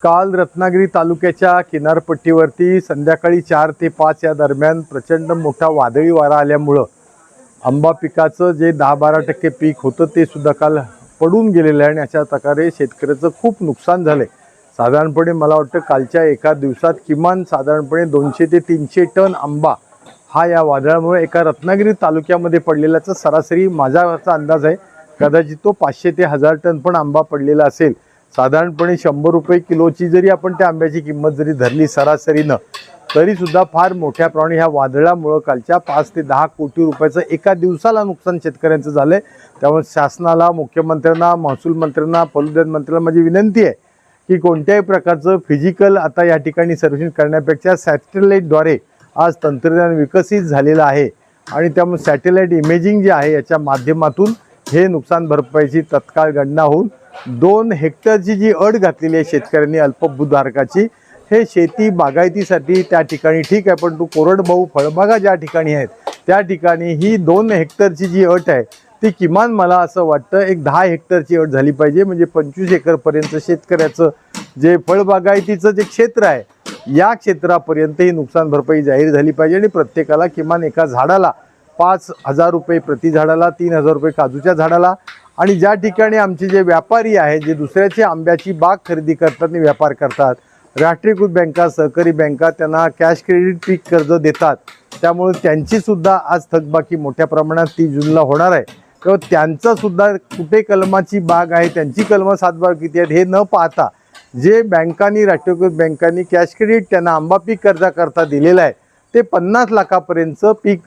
काल रत्नागिरी तालुक्याच्या किनारपट्टीवरती संध्याकाळी 4 ते 5 या दरम्यान प्रचंड मोठा वादळी वारा आल्यामुळं आंबा पिकाचं जे 10-12% पीक होतं ते सुद्धा काल पडून गेलेलं आहे आणि अशा प्रकारे शेतकऱ्याचं खूप नुकसान झालं आहे। साधारणपणे मला वाटतं कालच्या एका दिवसात किमान साधारणपणे 200 ते 300 टन आंबा हा या वादळामुळे एका रत्नागिरी तालुक्यामध्ये पडलेल्याचा सरासरी माझा अंदाज आहे। कदाचित तो 500 ते 1000 टन पण आंबा पडलेला असेल। साधारणपणे 100 रुपये किलोची जरी आपण त्या आंब्याची किंमत जरी धरली सरासरीनं तरी सुद्धा फार मोठ्या प्रमाणात ह्या वादळामुळे कालच्या 5 ते 10 कोटी रुपयाचं एका दिवसाला नुकसान शेतकऱ्यांचं झालंय। त्यामुळे शासनाला, मुख्यमंत्र्यांना, महसूल मंत्र्यांना, पशुधन मंत्र्यांना माझी विनंती आहे की कोणत्याही प्रकारचं फिजिकल आता या ठिकाणी सर्व्हिसिंग करण्यापेक्षा सॅटेलाइटद्वारे आज तंत्रज्ञान विकसित झालेलं आहे आणि त्यामुळे सॅटेलाइट इमेजिंग जे आहे याच्या माध्यमातून हे नुकसान भरपाईची तत्काळ गणना होऊन 2 हेक्टरची जी अट घातलेली आहे शेतकऱ्यांनी अल्पभूधारकाची, हे शेती बागायतीसाठी त्या ठिकाणी ठीक आहे, पण कोरडवाहू फळबागा ज्या ठिकाणी आहेत त्या ठिकाणी ही 2 हेक्टरची जी अट आहे ती किमान मला असं वाटतं एक 10 हेक्टरची अट झाली पाहिजे। म्हणजे 25 एकरपर्यंत शेतकऱ्याचं जे फळबागायतीचं जे क्षेत्र आहे या क्षेत्रापर्यंत ही नुकसान भरपाई जाहीर झाली पाहिजे आणि प्रत्येकाला किमान एका झाडाला 5000 रुपये प्रति झाडाला, 3000 रुपये काजूच्या झाडाला आणि ज्या ठिकाणी आमचे जे व्यापारी आहेत जे दुसऱ्याची आंब्याची बाग खरेदी करतात आणि व्यापार करतात, राष्ट्रीयकृत बँका, सहकारी बँका त्यांना कॅश क्रेडिट पीक कर्ज देतात। त्यामुळे त्यांची सुद्धा आज थकबाकी मोठ्या प्रमाणात 30 जूनला होणार आहे। किंवा त्यांचं सुद्धा कुठे कलमाची बाग आहे, त्यांची कलमं सातबार किती आहेत हे न पाहता जे बँकांनी, राष्ट्रीयकृत बँकांनी कॅश क्रेडिट त्यांना आंबा पीक कर्जाकरता दिलेलं आहे ते 50 लाखापर्यंतचं पीक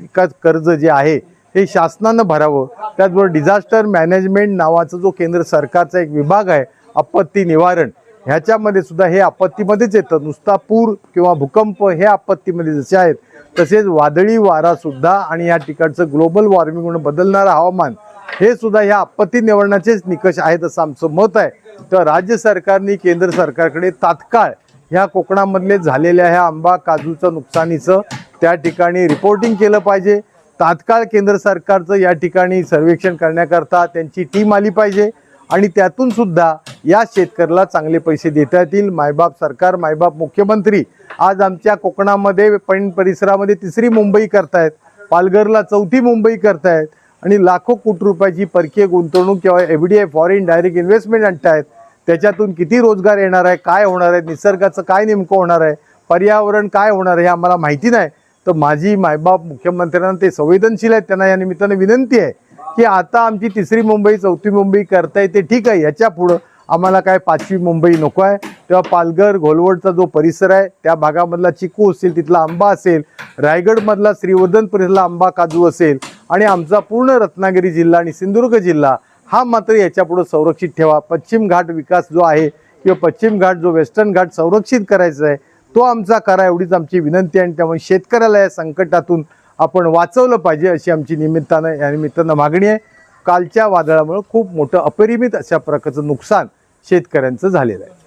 कर्ज जे आहे हे शासनानं भरावं। त्याचबरोबर डिझास्टर मॅनेजमेंट नावाचा जो केंद्र सरकारचा एक विभाग आहे आपत्ती निवारण, ह्याच्यामध्ये सुद्धा हे आपत्तीमध्येच येतं। नुसता पूर किंवा भूकंप हे आपत्तीमध्ये जसे आहेत तसेच वादळी वारा सुद्धा आणि या ठिकाणचं ग्लोबल वॉर्मिंगमुळे बदलणारं हवामान हे सुद्धा ह्या आपत्ती निवारणाचेच निकष आहेत असं आमचं मत आहे। तर राज्य सरकारने केंद्र सरकारकडे तात्काळ ह्या कोकणामधले झालेल्या ह्या आंबा काजूचं नुकसानीचं त्या ठिकाणी रिपोर्टिंग केलं पाहिजे। तात्काळ केंद्र सरकारचं या ठिकाणी सर्वेक्षण करण्याकरता त्यांची टीम आली पाहिजे आणि त्यातून सुद्धा या शेतकऱ्याला चांगले पैसे देता येतील। मायबाप सरकार, मायबाप मुख्यमंत्री आज आमच्या कोकणामध्ये परिसरामध्ये 3री मुंबई करतायत, पालघरला 4थी मुंबई करतायत आणि लाखो कोटी रुपयाची परकीय गुंतवणूक किंवा FDI फॉरेन डायरेक्ट इन्व्हेस्टमेंट आणतायत। त्याच्यातून किती रोजगार येणार आहे, काय होणार आहे, निसर्गाचं काय नेमकं होणार आहे, पर्यावरण काय होणार आहे हे आम्हाला माहिती नाही। तर माझी मायबाप मुख्यमंत्र्यांना ते संवेदनशील आहेत, त्यांना या निमित्तानं विनंती आहे की आता आमची 3री मुंबई 4थी मुंबई करताय ते ठीक आहे, याच्या पुढं आम्हाला काय 5वी मुंबई नको आहे। तेव्हा पालघर, घोलवडचा जो परिसर आहे त्या भागामधला चिकू असेल, तिथला आंबा असेल, रायगडमधला श्रीवर्धन परिसरला आंबा काजू असेल आणि आमचा पूर्ण रत्नागिरी जिल्हा आणि सिंधुदुर्ग जिल्हा हा मात्र याच्या पुढे संरक्षित ठेवा। पश्चिम घाट विकास जो आहे किंवा पश्चिम घाट जो वेस्टर्न घाट संरक्षित करायचा आहे तो आमचा करा, एवढीच आमची विनंती आहे। आणि त्यामुळे शेतकऱ्याला या संकटातून आपण वाचवलं पाहिजे अशी आमची या निमित्तानं मागणी आहे। कालच्या वादळामुळे खूप मोठं अपरिमित अशा प्रकारचं नुकसान शेतकऱ्यांचं झालेलं आहे।